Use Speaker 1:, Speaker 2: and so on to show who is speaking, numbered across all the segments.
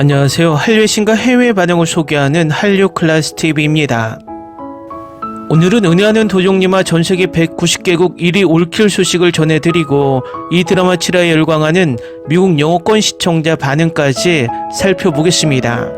Speaker 1: 안녕하세요. 한류의 신과 해외 반응을 소개하는 한류클래스TV입니다. 오늘은 은혜하는 도종님과 전세계 190개국 1위 올킬 소식을 전해드리고 이 드라마 7화에 열광하는 미국 영어권 시청자 반응까지 살펴보겠습니다.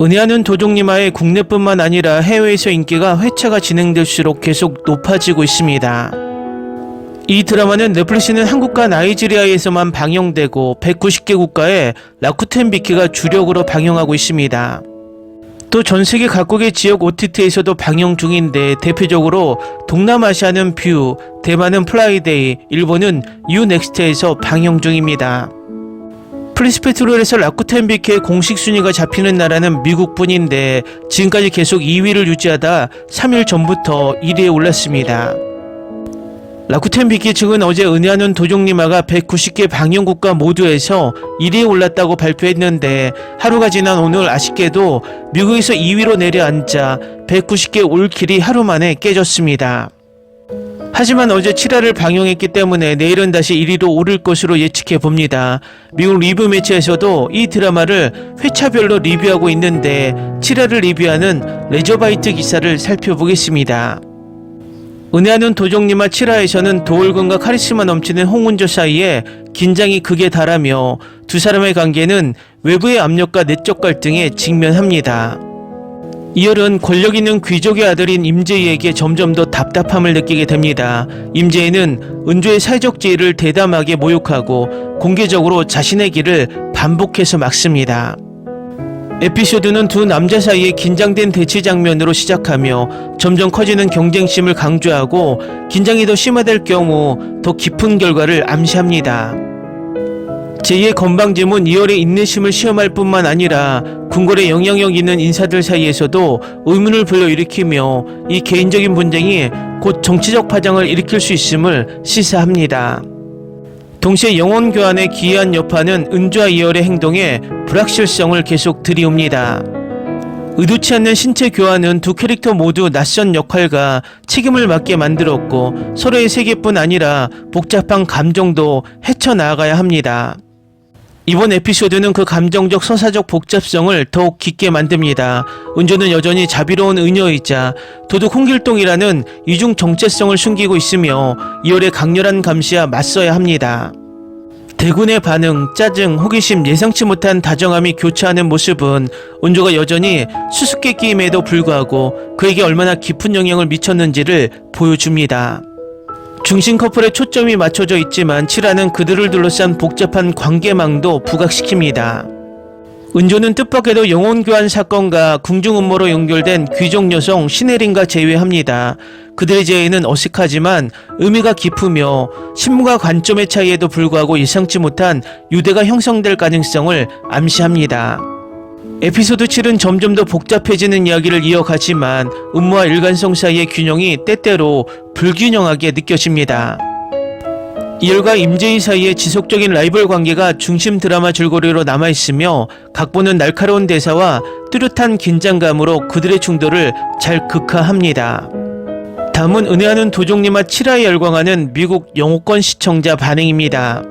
Speaker 1: 은혜하는 도종님와의 국내뿐만 아니라 해외에서 인기가 회차가 진행될수록 계속 높아지고 있습니다. 이 드라마는 넷플릭스는 한국과 나이지리아에서만 방영되고 190개 국가에 라쿠텐 비키가 주력으로 방영하고 있습니다. 또 전세계 각국의 지역 OTT에서도 방영 중인데 대표적으로 동남아시아는 뷰, 대만은 플라이데이, 일본은 유넥스트에서 방영 중입니다. 플리스페트롤에서 라쿠텐 비키의 공식 순위가 잡히는 나라는 미국뿐인데 지금까지 계속 2위를 유지하다 3일 전부터 1위에 올랐습니다. 라쿠텐 비키 측은 어제 은혜하는 도종님화가 190개 방영 국가 모두에서 1위에 올랐다고 발표했는데 하루가 지난 오늘 아쉽게도 미국에서 2위로 내려앉아 190개 올킬이 하루 만에 깨졌습니다. 하지만 어제 7화를 방영했기 때문에 내일은 다시 1위로 오를 것으로 예측해 봅니다. 미국 리뷰 매체에서도 이 드라마를 회차별로 리뷰하고 있는데 7화를 리뷰하는 레저바이트 기사를 살펴보겠습니다. 은혜하는 도종님과 7화에서는 도울근과 카리스마 넘치는 홍은조 사이에 긴장이 극에 달하며 두 사람의 관계는 외부의 압력과 내적 갈등에 직면합니다. 이열은 권력 있는 귀족의 아들인 임재희에게 점점 더 답답함을 느끼게 됩니다. 임재희는 은조의 사회적 지위를 대담하게 모욕하고 공개적으로 자신의 길을 반복해서 막습니다. 에피소드는 두 남자 사이의 긴장된 대치 장면으로 시작하며 점점 커지는 경쟁심을 강조하고 긴장이 더 심화될 경우 더 깊은 결과를 암시합니다. 제2의 건방짐은 이열의 인내심을 시험할 뿐만 아니라 궁궐의 영향력 있는 인사들 사이에서도 의문을 불러일으키며 이 개인적인 분쟁이 곧 정치적 파장을 일으킬 수 있음을 시사합니다. 동시에 영혼 교환의 기이한 여파는 은조와 이열의 행동에 불확실성을 계속 들이옵니다. 의도치 않는 신체 교환은 두 캐릭터 모두 낯선 역할과 책임을 맡게 만들었고 서로의 세계뿐 아니라 복잡한 감정도 헤쳐나가야 합니다. 이번 에피소드는 그 감정적 서사적 복잡성을 더욱 깊게 만듭니다. 은조는 여전히 자비로운 의녀이자 도둑 홍길동이라는 이중 정체성을 숨기고 있으며 이열의 강렬한 감시와 맞서야 합니다. 대군의 반응, 짜증, 호기심, 예상치 못한 다정함이 교차하는 모습은 은조가 여전히 수수께끼임에도 불구하고 그에게 얼마나 깊은 영향을 미쳤는지를 보여줍니다. 중심 커플에 초점이 맞춰져 있지만 7화는 그들을 둘러싼 복잡한 관계망도 부각시킵니다. 은조는 뜻밖에도 영혼교환 사건과 궁중 음모로 연결된 귀족 여성 신혜린과 재회합니다. 그들의 재회는 어색하지만 의미가 깊으며 신문과 관점의 차이에도 불구하고 예상치 못한 유대가 형성될 가능성을 암시합니다. 에피소드 7은 점점 더 복잡해지는 이야기를 이어가지만 음모와 일관성 사이의 균형이 때때로 불균형하게 느껴집니다. 이열과 임재희 사이의 지속적인 라이벌 관계가 중심 드라마 줄거리로 남아있으며 각본은 날카로운 대사와 뚜렷한 긴장감으로 그들의 충돌을 잘 극화합니다. 다음은 은혜하는 도종님과 7화에 열광하는 미국 영어권 시청자 반응입니다.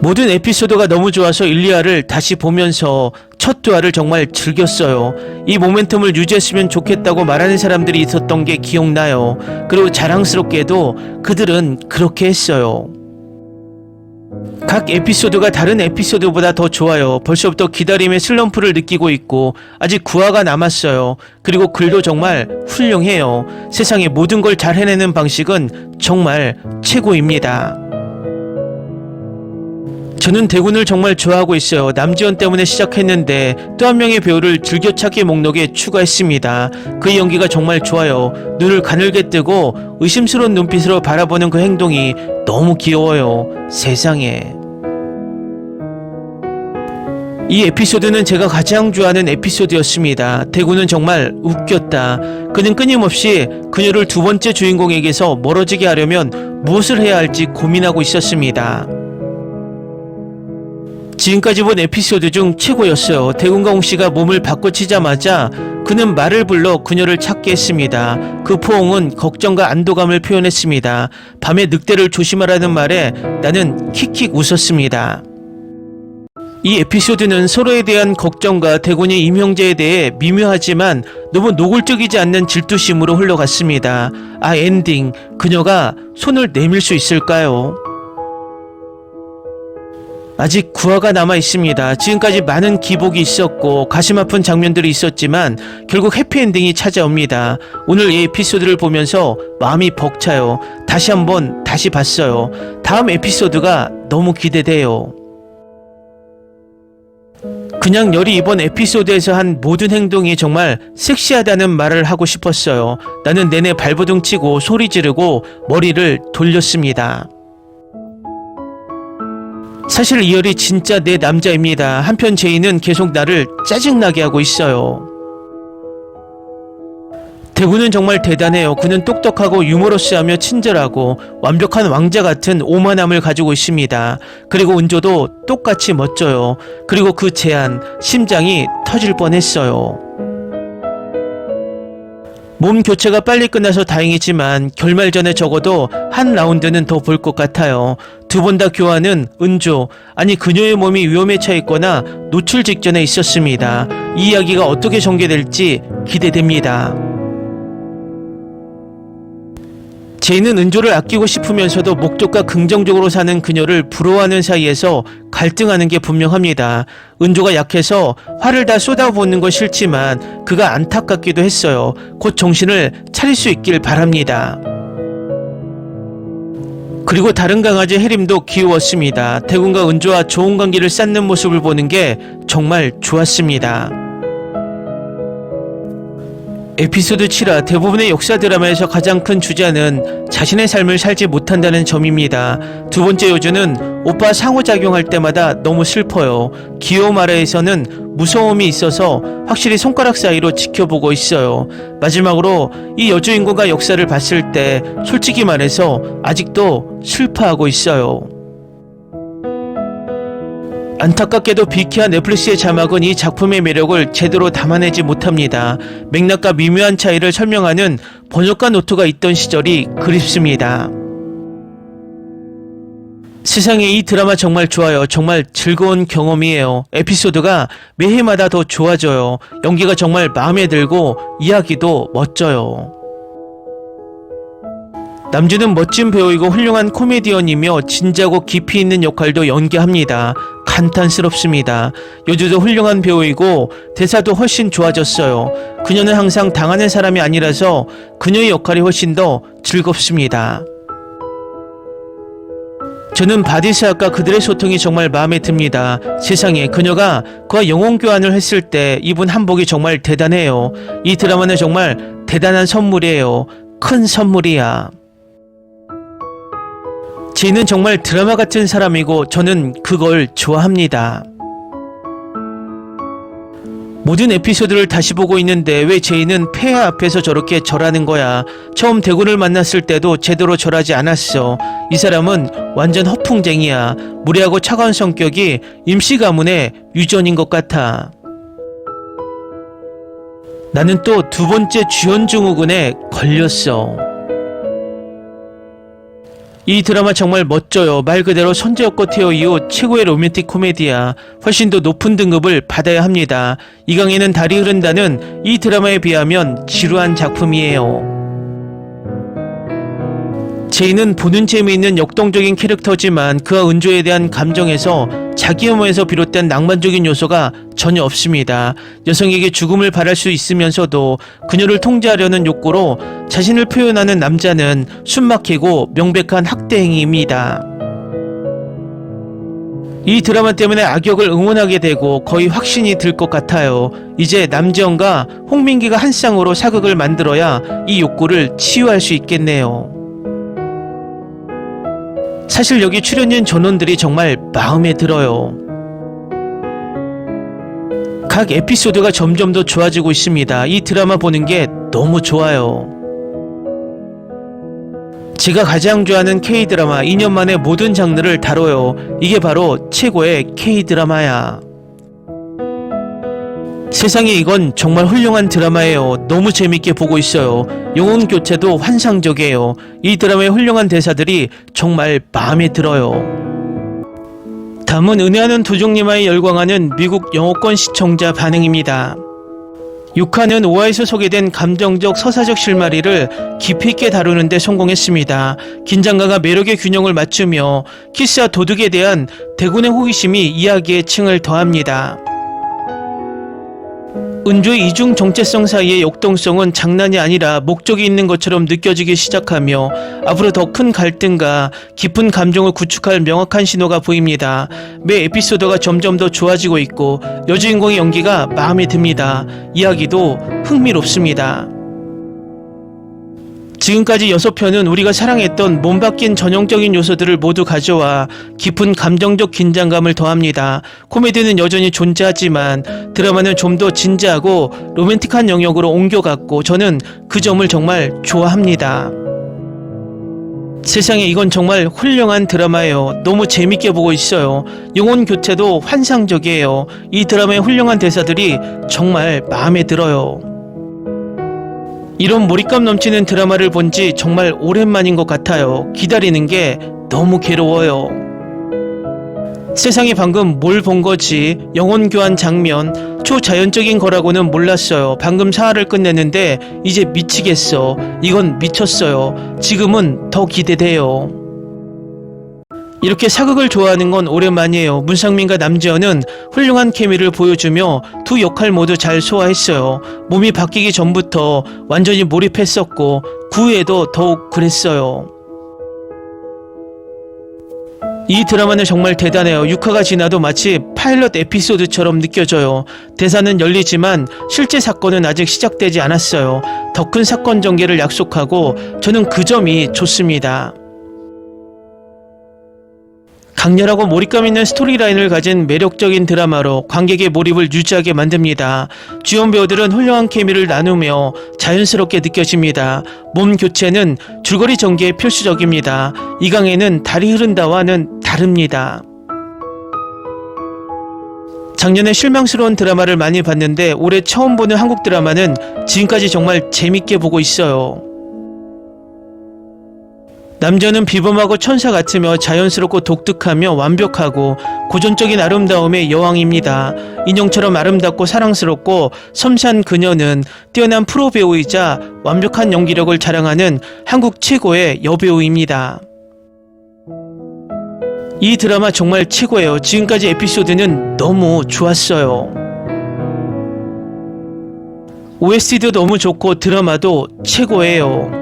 Speaker 1: 모든 에피소드가 너무 좋아서 1, 2화를 다시 보면서 첫 2화를 정말 즐겼어요. 이 모멘텀을 유지했으면 좋겠다고 말하는 사람들이 있었던 게 기억나요. 그리고 자랑스럽게도 그들은 그렇게 했어요. 각 에피소드가 다른 에피소드보다 더 좋아요. 벌써부터 기다림의 슬럼프를 느끼고 있고 아직 9화가 남았어요. 그리고 글도 정말 훌륭해요. 세상의 모든 걸 잘 해내는 방식은 정말 최고입니다. 저는 대군을 정말 좋아하고 있어요. 남지원 때문에 시작했는데 또 한 명의 배우를 즐겨찾기 목록에 추가했습니다. 그의 연기가 정말 좋아요. 눈을 가늘게 뜨고 의심스러운 눈빛으로 바라보는 그 행동이 너무 귀여워요. 세상에. 이 에피소드는 제가 가장 좋아하는 에피소드였습니다. 대군은 정말 웃겼다. 그는 끊임없이 그녀를 두 번째 주인공에게서 멀어지게 하려면 무엇을 해야 할지 고민하고 있었습니다. 지금까지 본 에피소드 중 최고였어요. 대군과 홍씨가 몸을 바꿔치자마자 그는 말을 불러 그녀를 찾게 했습니다. 그 포옹은 걱정과 안도감을 표현했습니다. 밤에 늑대를 조심하라는 말에 나는 킥킥 웃었습니다. 이 에피소드는 서로에 대한 걱정과 대군이 임형제에 대해 미묘하지만 너무 노골적이지 않는 질투심으로 흘러갔습니다. 엔딩. 그녀가 손을 내밀 수 있을까요? 아직 9화가 남아 있습니다. 지금까지 많은 기복이 있었고 가슴 아픈 장면들이 있었지만 결국 해피엔딩이 찾아옵니다. 오늘 이 에피소드를 보면서 마음이 벅차요. 다시 봤어요. 다음 에피소드가 너무 기대돼요. 그냥 열이 이번 에피소드에서 한 모든 행동이 정말 섹시하다는 말을 하고 싶었어요. 나는 내내 발버둥 치고 소리 지르고 머리를 돌렸습니다. 사실 이열이 진짜 내 남자입니다. 한편 제이는 계속 나를 짜증나게 하고 있어요. 대구는 정말 대단해요. 그는 똑똑하고 유머러스하며 친절하고 완벽한 왕자 같은 오만함을 가지고 있습니다. 그리고 은조도 똑같이 멋져요. 그리고 그 제안, 심장이 터질 뻔했어요. 몸 교체가 빨리 끝나서 다행이지만 결말 전에 적어도 한 라운드는 더 볼 것 같아요. 두 번 다 교환은 은조, 아니 그녀의 몸이 위험에 처했거나 노출 직전에 있었습니다. 이 이야기가 어떻게 전개될지 기대됩니다. 제이는 은조를 아끼고 싶으면서도 목적과 긍정적으로 사는 그녀를 부러워하는 사이에서 갈등하는 게 분명합니다. 은조가 약해서 화를 다 쏟아붓는 건 싫지만 그가 안타깝기도 했어요. 곧 정신을 차릴 수 있길 바랍니다. 그리고 다른 강아지 해림도 귀여웠습니다. 대군과 은조와 좋은 관계를 쌓는 모습을 보는 게 정말 좋았습니다. 에피소드 7화 대부분의 역사 드라마에서 가장 큰 주제는 자신의 삶을 살지 못한다는 점입니다. 두 번째 요주는 오빠 상호작용할 때마다 너무 슬퍼요. 귀여움 아래에서는 무서움이 있어서 확실히 손가락 사이로 지켜보고 있어요. 마지막으로 이 여주인공과 역사를 봤을 때 솔직히 말해서 아직도 슬퍼하고 있어요. 안타깝게도 빅히와 넷플릭스의 자막은 이 작품의 매력을 제대로 담아내지 못합니다. 맥락과 미묘한 차이를 설명하는 번역가 노트가 있던 시절이 그립습니다. 세상에 이 드라마 정말 좋아요. 정말 즐거운 경험이에요. 에피소드가 매해마다 더 좋아져요. 연기가 정말 마음에 들고 이야기도 멋져요. 남주는 멋진 배우이고 훌륭한 코미디언이며 진지하고 깊이 있는 역할도 연기합니다. 감탄스럽습니다. 여주도 훌륭한 배우이고 대사도 훨씬 좋아졌어요. 그녀는 항상 당하는 사람이 아니라서 그녀의 역할이 훨씬 더 즐겁습니다. 저는 바디스학과 그들의 소통이 정말 마음에 듭니다. 세상에 그녀가 그와 영혼 교환을 했을 때 입은 한복이 정말 대단해요. 이 드라마는 정말 대단한 선물이에요. 큰 선물이야. 제이는 정말 드라마 같은 사람이고 저는 그걸 좋아합니다. 모든 에피소드를 다시 보고 있는데 왜 제이는 폐하 앞에서 저렇게 절하는 거야. 처음 대군을 만났을 때도 제대로 절하지 않았어. 이 사람은 완전 허풍쟁이야. 무례하고 차가운 성격이 임시 가문의 유전인 것 같아. 나는 또 두 번째 주연 증후군에 걸렸어. 이 드라마 정말 멋져요. 말 그대로 선제역고 태어 이후 최고의 로맨틱 코미디야. 훨씬 더 높은 등급을 받아야 합니다. 이강인은 달이 흐른다는 이 드라마에 비하면 지루한 작품이에요. 제이는 보는 재미있는 역동적인 캐릭터지만 그와 은조에 대한 감정에서 자기 혐오에서 비롯된 낭만적인 요소가 전혀 없습니다. 여성에게 죽음을 바랄 수 있으면서도 그녀를 통제하려는 욕구로 자신을 표현하는 남자는 숨막히고 명백한 학대 행위입니다. 이 드라마 때문에 악역을 응원하게 되고 거의 확신이 들 것 같아요. 이제 남지현과 홍민기가 한 쌍으로 사극을 만들어야 이 욕구를 치유할 수 있겠네요. 사실 여기 출연진 전원들이 정말 마음에 들어요. 각 에피소드가 점점 더 좋아지고 있습니다. 이 드라마 보는 게 너무 좋아요. 제가 가장 좋아하는 K-드라마 2년 만에 모든 장르를 다뤄요. 이게 바로 최고의 K-드라마야. 세상에 이건 정말 훌륭한 드라마예요. 너무 재밌게 보고 있어요. 영혼 교체도 환상적이에요. 이 드라마의 훌륭한 대사들이 정말 마음에 들어요. 다음은 은혜하는 도종님아에 열광하는 미국 영어권 시청자 반응입니다. 6화는 5화에서 소개된 감정적 서사적 실마리를 깊이 있게 다루는 데 성공했습니다. 긴장감과 매력의 균형을 맞추며 키스와 도둑에 대한 대군의 호기심이 이야기에 층을 더합니다. 은조의 이중 정체성 사이의 역동성은 장난이 아니라 목적이 있는 것처럼 느껴지기 시작하며 앞으로 더 큰 갈등과 깊은 감정을 구축할 명확한 신호가 보입니다. 매 에피소드가 점점 더 좋아지고 있고 여주인공의 연기가 마음에 듭니다. 이야기도 흥미롭습니다. 지금까지 6편은 우리가 사랑했던 몸바뀐 전형적인 요소들을 모두 가져와 깊은 감정적 긴장감을 더합니다. 코미디는 여전히 존재하지만 드라마는 좀 더 진지하고 로맨틱한 영역으로 옮겨갔고 저는 그 점을 정말 좋아합니다. 세상에 이건 정말 훌륭한 드라마예요. 너무 재밌게 보고 있어요. 영혼 교체도 환상적이에요. 이 드라마의 훌륭한 대사들이 정말 마음에 들어요. 이런 몰입감 넘치는 드라마를 본 지 정말 오랜만인 것 같아요. 기다리는 게 너무 괴로워요. 세상에 방금 뭘 본 거지? 영혼 교환 장면, 초자연적인 거라고는 몰랐어요. 방금 4화를 끝냈는데 이제 미치겠어. 이건 미쳤어요. 지금은 더 기대돼요. 이렇게 사극을 좋아하는 건 오랜만이에요. 문상민과 남지현은 훌륭한 케미를 보여주며 두 역할 모두 잘 소화했어요. 몸이 바뀌기 전부터 완전히 몰입했었고 그 후에도 더욱 그랬어요. 이 드라마는 정말 대단해요. 6화가 지나도 마치 파일럿 에피소드처럼 느껴져요. 대사는 열리지만 실제 사건은 아직 시작되지 않았어요. 더 큰 사건 전개를 약속하고 저는 그 점이 좋습니다. 강렬하고 몰입감 있는 스토리라인을 가진 매력적인 드라마로 관객의 몰입을 유지하게 만듭니다. 주연 배우들은 훌륭한 케미를 나누며 자연스럽게 느껴집니다. 몸 교체는 줄거리 전개에 필수적입니다. 이강에는 달이 흐른다와는 다릅니다. 작년에 실망스러운 드라마를 많이 봤는데 올해 처음 보는 한국 드라마는 지금까지 정말 재밌게 보고 있어요. 남자는 비범하고 천사 같으며 자연스럽고 독특하며 완벽하고 고전적인 아름다움의 여왕입니다. 인형처럼 아름답고 사랑스럽고 섬세한 그녀는 뛰어난 프로 배우이자 완벽한 연기력을 자랑하는 한국 최고의 여배우입니다. 이 드라마 정말 최고예요. 지금까지 에피소드는 너무 좋았어요. OST도 너무 좋고 드라마도 최고예요.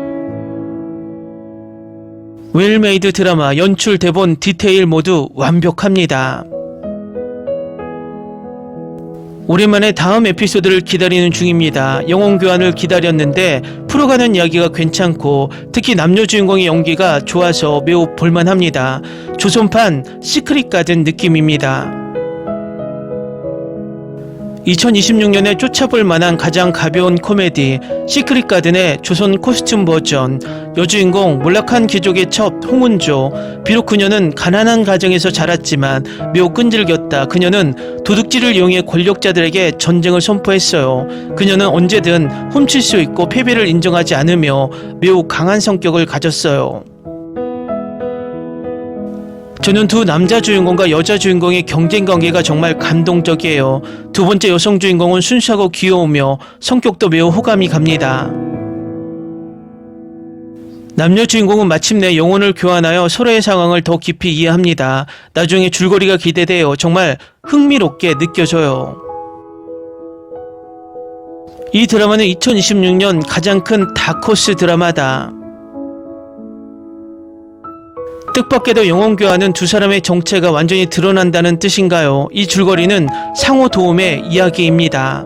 Speaker 1: 웰메이드 드라마, 연출, 대본, 디테일 모두 완벽합니다. 오랜만에 다음 에피소드를 기다리는 중입니다. 영혼 교환을 기다렸는데 풀어가는 이야기가 괜찮고 특히 남녀 주인공의 연기가 좋아서 매우 볼만합니다. 조선판 시크릿 가든 느낌입니다. 2026년에 쫓아볼 만한 가장 가벼운 코미디 시크릿 가든의 조선 코스튬 버전. 여주인공 몰락한 귀족의 첩 홍은조. 비록 그녀는 가난한 가정에서 자랐지만 매우 끈질겼다. 그녀는 도둑질을 이용해 권력자들에게 전쟁을 선포했어요. 그녀는 언제든 훔칠 수 있고 패배를 인정하지 않으며 매우 강한 성격을 가졌어요. 저는 두 남자 주인공과 여자 주인공의 경쟁 관계가 정말 감동적이에요. 두 번째 여성 주인공은 순수하고 귀여우며 성격도 매우 호감이 갑니다. 남녀 주인공은 마침내 영혼을 교환하여 서로의 상황을 더 깊이 이해합니다. 나중에 줄거리가 기대돼요. 정말 흥미롭게 느껴져요. 이 드라마는 2026년 가장 큰 다크호스 드라마다. 뜻밖에도 영혼 교환은 두 사람의 정체가 완전히 드러난다는 뜻인가요? 이 줄거리는 상호 도움의 이야기입니다.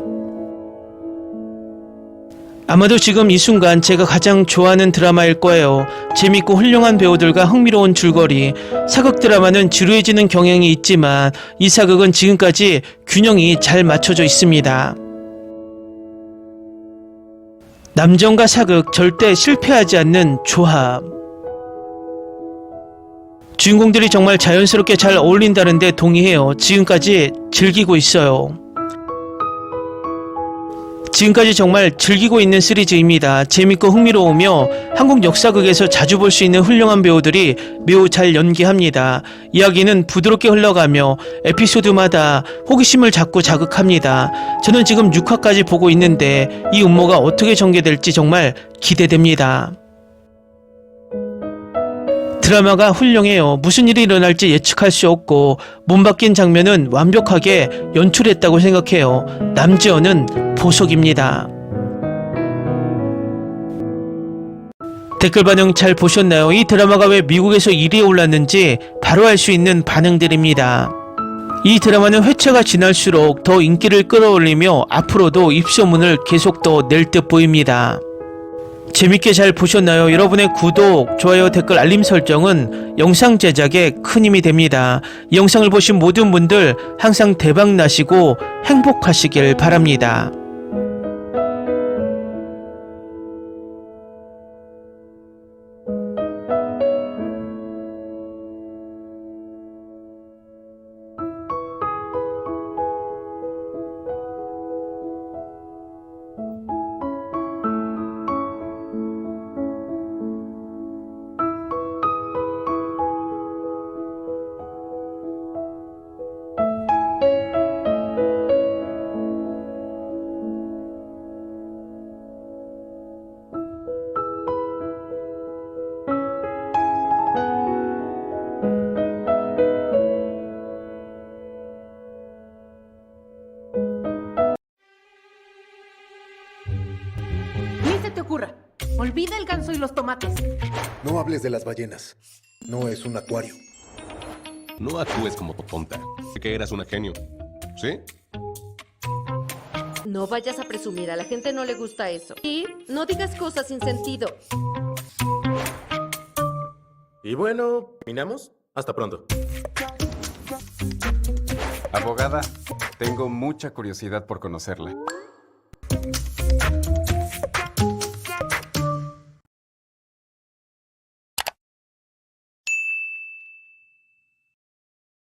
Speaker 1: 아마도 지금 이 순간 제가 가장 좋아하는 드라마일 거예요. 재밌고 훌륭한 배우들과 흥미로운 줄거리. 사극 드라마는 지루해지는 경향이 있지만 이 사극은 지금까지 균형이 잘 맞춰져 있습니다. 남정과 사극 절대 실패하지 않는 조합. 주인공들이 정말 자연스럽게 잘 어울린다는데 동의해요. 지금까지 즐기고 있어요. 지금까지 정말 즐기고 있는 시리즈입니다. 재밌고 흥미로우며 한국 역사극에서 자주 볼 수 있는 훌륭한 배우들이 매우 잘 연기합니다. 이야기는 부드럽게 흘러가며 에피소드마다 호기심을 자꾸 자극합니다. 저는 지금 6화까지 보고 있는데 이 음모가 어떻게 전개될지 정말 기대됩니다. 드라마가 훌륭해요. 무슨 일이 일어날지 예측할 수 없고 몸 바뀐 장면은 완벽하게 연출했다고 생각해요. 남지현은 보석입니다. 댓글 반응 잘 보셨나요? 이 드라마가 왜 미국에서 1위에 올랐는지 바로 알 수 있는 반응들입니다. 이 드라마는 회차가 지날수록 더 인기를 끌어올리며 앞으로도 입소문을 계속 더 낼 듯 보입니다. 재밌게 잘 보셨나요? 여러분의 구독, 좋아요, 댓글, 알림 설정은 영상 제작에 큰 힘이 됩니다. 이 영상을 보신 모든 분들 항상 대박 나시고 행복하시길 바랍니다.
Speaker 2: Ni se te ocurra. Olvida el ganso y los tomates.
Speaker 3: No hables de las ballenas. No es un acuario.
Speaker 4: No actúes como tonta. Que eras una genio. ¿Sí?
Speaker 5: No vayas a presumir, a la gente no le gusta eso. Y no digas cosas sin sentido.
Speaker 6: Y bueno, ¿terminamos? Hasta pronto.
Speaker 7: Abogada, tengo mucha curiosidad por conocerla.